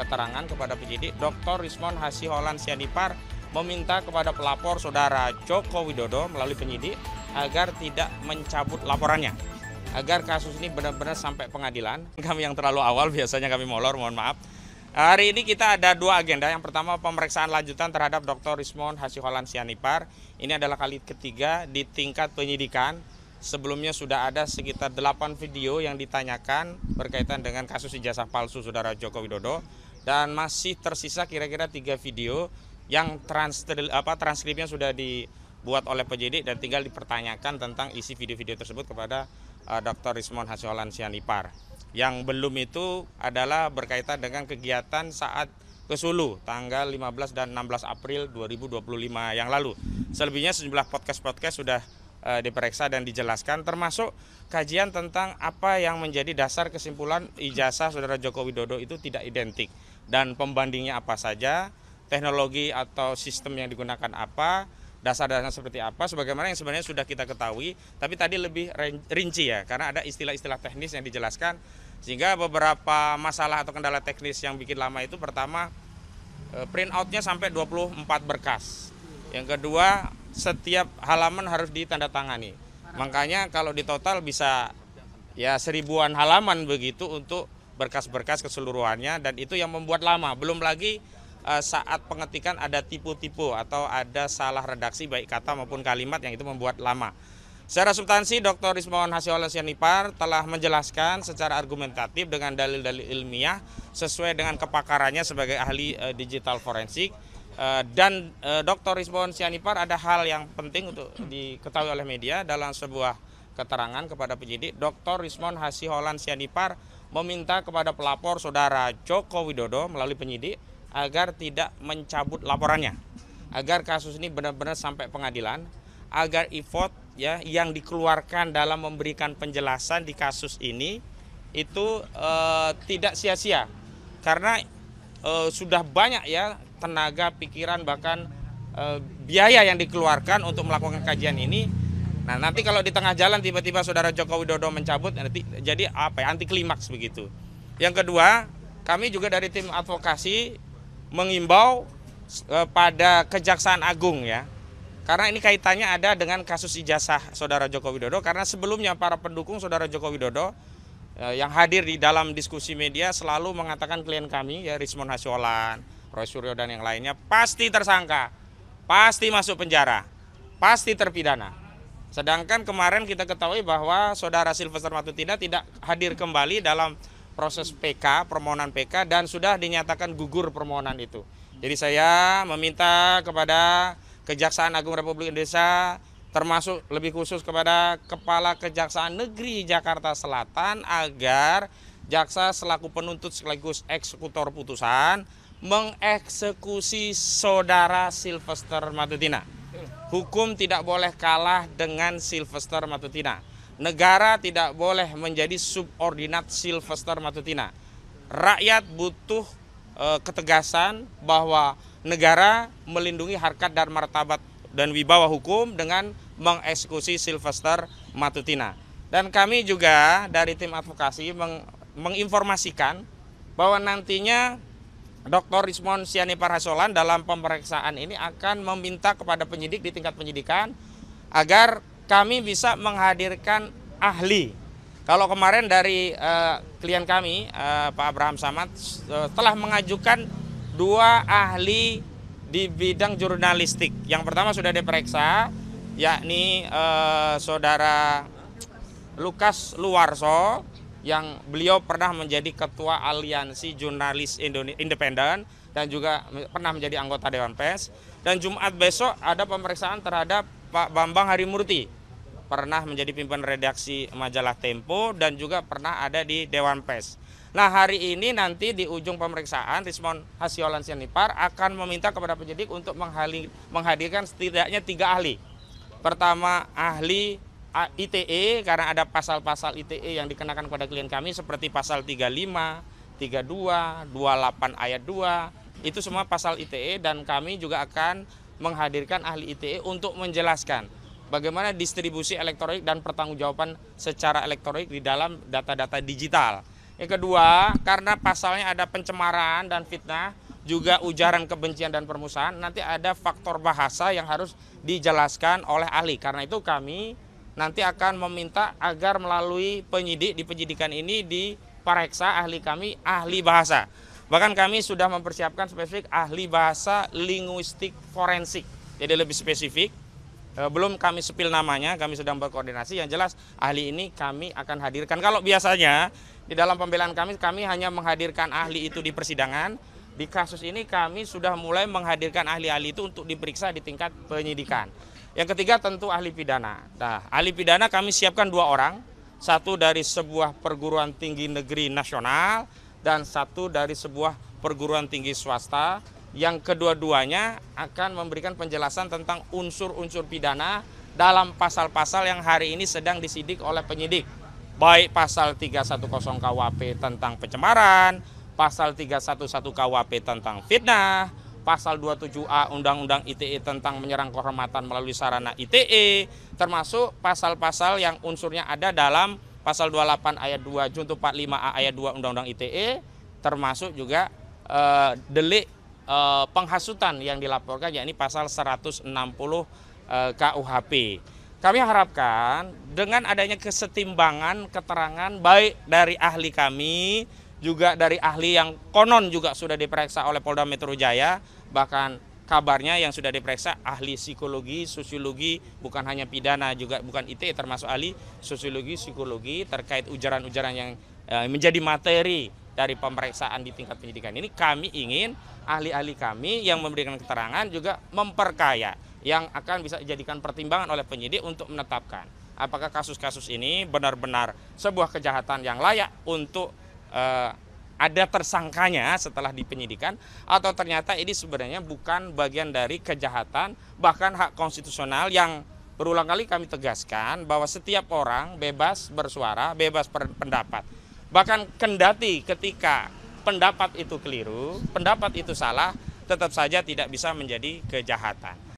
keterangan kepada penyidik, Dr. Rismon Hasyiholan Sianipar meminta kepada pelapor saudara Joko Widodo melalui penyidik agar tidak mencabut laporannya, agar kasus ini benar-benar sampai pengadilan. Kami yang terlalu awal, biasanya kami molor, mohon maaf. Hari ini kita ada dua agenda. Yang pertama, pemeriksaan lanjutan terhadap Dr. Rismon Hasyiholan Sianipar. Ini adalah kali ketiga di tingkat penyidikan. Sebelumnya sudah ada sekitar 8 video yang ditanyakan berkaitan dengan kasus ijazah palsu saudara Joko Widodo. Dan masih tersisa kira-kira 3 video yang transkripnya sudah dibuat oleh penyidik dan tinggal dipertanyakan tentang isi video-video tersebut kepada Dr. Rismon Hasyiholan Sianipar. Yang belum itu adalah berkaitan dengan kegiatan saat ke Sulu tanggal 15 dan 16 April 2025 yang lalu. Selebihnya sejumlah podcast sudah diperiksa dan dijelaskan, termasuk kajian tentang apa yang menjadi dasar kesimpulan ijazah saudara Joko Widodo itu tidak identik dan pembandingnya apa saja, teknologi atau sistem yang digunakan apa, dasar-dasarnya seperti apa, sebagaimana yang sebenarnya sudah kita ketahui, tapi tadi lebih rinci ya, karena ada istilah-istilah teknis yang dijelaskan, sehingga beberapa masalah atau kendala teknis yang bikin lama itu, pertama, print out-nya sampai 24 berkas. Yang kedua, setiap halaman harus ditandatangani. Makanya kalau di total bisa ya 1000-an halaman begitu untuk berkas-berkas keseluruhannya, dan itu yang membuat lama. Belum lagi saat pengetikan ada tipu-tipu atau ada salah redaksi baik kata maupun kalimat yang itu membuat lama. Secara substansi, Dr. Rismon Hasyiholan Sianipar telah menjelaskan secara argumentatif dengan dalil-dalil ilmiah sesuai dengan kepakarannya sebagai ahli digital forensik. Dan Dr. Rismon Sianipar ada hal yang penting untuk diketahui oleh media dalam sebuah keterangan kepada penyidik. Dr. Rismon Hasyiholan Sianipar meminta kepada pelapor saudara Joko Widodo melalui penyidik agar tidak mencabut laporannya, agar kasus ini benar-benar sampai pengadilan, agar effort ya yang dikeluarkan dalam memberikan penjelasan di kasus ini itu tidak sia-sia, karena sudah banyak ya tenaga, pikiran, bahkan biaya yang dikeluarkan untuk melakukan kajian ini. Nah, nanti kalau di tengah jalan tiba-tiba saudara Joko Widodo mencabut, nanti jadi anti klimaks begitu. Yang kedua, kami juga dari tim advokasi mengimbau pada Kejaksaan Agung ya, karena ini kaitannya ada dengan kasus ijazah saudara Joko Widodo, karena sebelumnya para pendukung saudara Joko Widodo yang hadir di dalam diskusi media selalu mengatakan klien kami ya, Rismon Hasyiholan, Roy Suryo dan yang lainnya pasti tersangka, pasti masuk penjara, pasti terpidana. Sedangkan kemarin kita ketahui bahwa saudara Sylvester Matutina tidak hadir kembali dalam proses PK, permohonan PK, dan sudah dinyatakan gugur permohonan itu. Jadi saya meminta kepada Kejaksaan Agung Republik Indonesia, termasuk lebih khusus kepada Kepala Kejaksaan Negeri Jakarta Selatan, agar jaksa selaku penuntut sekaligus eksekutor putusan mengeksekusi saudara Sylvester Matutina. Hukum tidak boleh kalah dengan Sylvester Matutina. Negara tidak boleh menjadi subordinat Sylvester Matutina. Rakyat butuh ketegasan bahwa negara melindungi harkat dan martabat dan wibawa hukum dengan mengeksekusi Sylvester Matutina. Dan kami juga dari tim advokasi menginformasikan bahwa nantinya Dr. Rismon Sianipar Hasyiholan dalam pemeriksaan ini akan meminta kepada penyidik di tingkat penyidikan agar kami bisa menghadirkan ahli. Kalau kemarin dari klien kami, Pak Abraham Samad, telah mengajukan 2 ahli di bidang jurnalistik. Yang pertama sudah diperiksa, yakni saudara Lukas Luwarso, yang beliau pernah menjadi ketua Aliansi Jurnalis Independen dan juga pernah menjadi anggota Dewan Pers. Dan Jumat besok ada pemeriksaan terhadap Pak Bambang Harimurti, pernah menjadi pimpinan redaksi majalah Tempo dan juga pernah ada di Dewan Pers. Nah, hari ini nanti di ujung pemeriksaan Rismon Hasyiholan Sianipar akan meminta kepada penyidik untuk menghadirkan setidaknya 3 ahli. Pertama, ahli ITE, karena ada pasal-pasal ITE yang dikenakan kepada klien kami seperti pasal 35, 32, 28 ayat 2. Itu semua pasal ITE, dan kami juga akan menghadirkan ahli ITE untuk menjelaskan bagaimana distribusi elektronik dan pertanggungjawaban secara elektronik di dalam data-data digital. Yang kedua, karena pasalnya ada pencemaran dan fitnah, juga ujaran kebencian dan permusuhan, nanti ada faktor bahasa yang harus dijelaskan oleh ahli. Karena itu kami nanti akan meminta agar melalui penyidik di penyidikan ini diperiksa ahli kami, ahli bahasa. Bahkan kami sudah mempersiapkan spesifik ahli bahasa linguistik forensik. Jadi lebih spesifik. Belum kami sepil namanya, kami sedang berkoordinasi. Yang jelas ahli ini kami akan hadirkan. Kalau biasanya di dalam pembelaan kami hanya menghadirkan ahli itu di persidangan. Di kasus ini kami sudah mulai menghadirkan ahli-ahli itu untuk diperiksa di tingkat penyidikan. Yang ketiga tentu ahli pidana. Nah, ahli pidana kami siapkan 2 orang. Satu dari sebuah perguruan tinggi negeri nasional dan satu dari sebuah perguruan tinggi swasta. Yang kedua-duanya akan memberikan penjelasan tentang unsur-unsur pidana dalam pasal-pasal yang hari ini sedang disidik oleh penyidik. Baik pasal 310 KUHP tentang pencemaran, pasal 311 KUHP tentang fitnah, pasal 27A Undang-Undang ITE tentang menyerang kehormatan melalui sarana ITE, termasuk pasal-pasal yang unsurnya ada dalam pasal 28 ayat 2 junto 45A ayat 2 Undang-Undang ITE, termasuk juga delik penghasutan yang dilaporkan, yakni pasal 160 KUHP. Kami harapkan dengan adanya kesetimbangan keterangan baik dari ahli kami, juga dari ahli yang konon juga sudah diperiksa oleh Polda Metro Jaya, bahkan kabarnya yang sudah diperiksa ahli psikologi, sosiologi, bukan hanya pidana, juga bukan ITE, termasuk ahli sosiologi, psikologi terkait ujaran-ujaran yang menjadi materi dari pemeriksaan di tingkat penyidikan ini. Kami ingin ahli-ahli kami yang memberikan keterangan juga memperkaya, yang akan bisa dijadikan pertimbangan oleh penyidik untuk menetapkan apakah kasus-kasus ini benar-benar sebuah kejahatan yang layak untuk ada tersangkanya setelah dipenyidikan, atau ternyata ini sebenarnya bukan bagian dari kejahatan, bahkan hak konstitusional yang berulang kali kami tegaskan bahwa setiap orang bebas bersuara, bebas berpendapat. Bahkan kendati ketika pendapat itu keliru, pendapat itu salah, tetap saja tidak bisa menjadi kejahatan.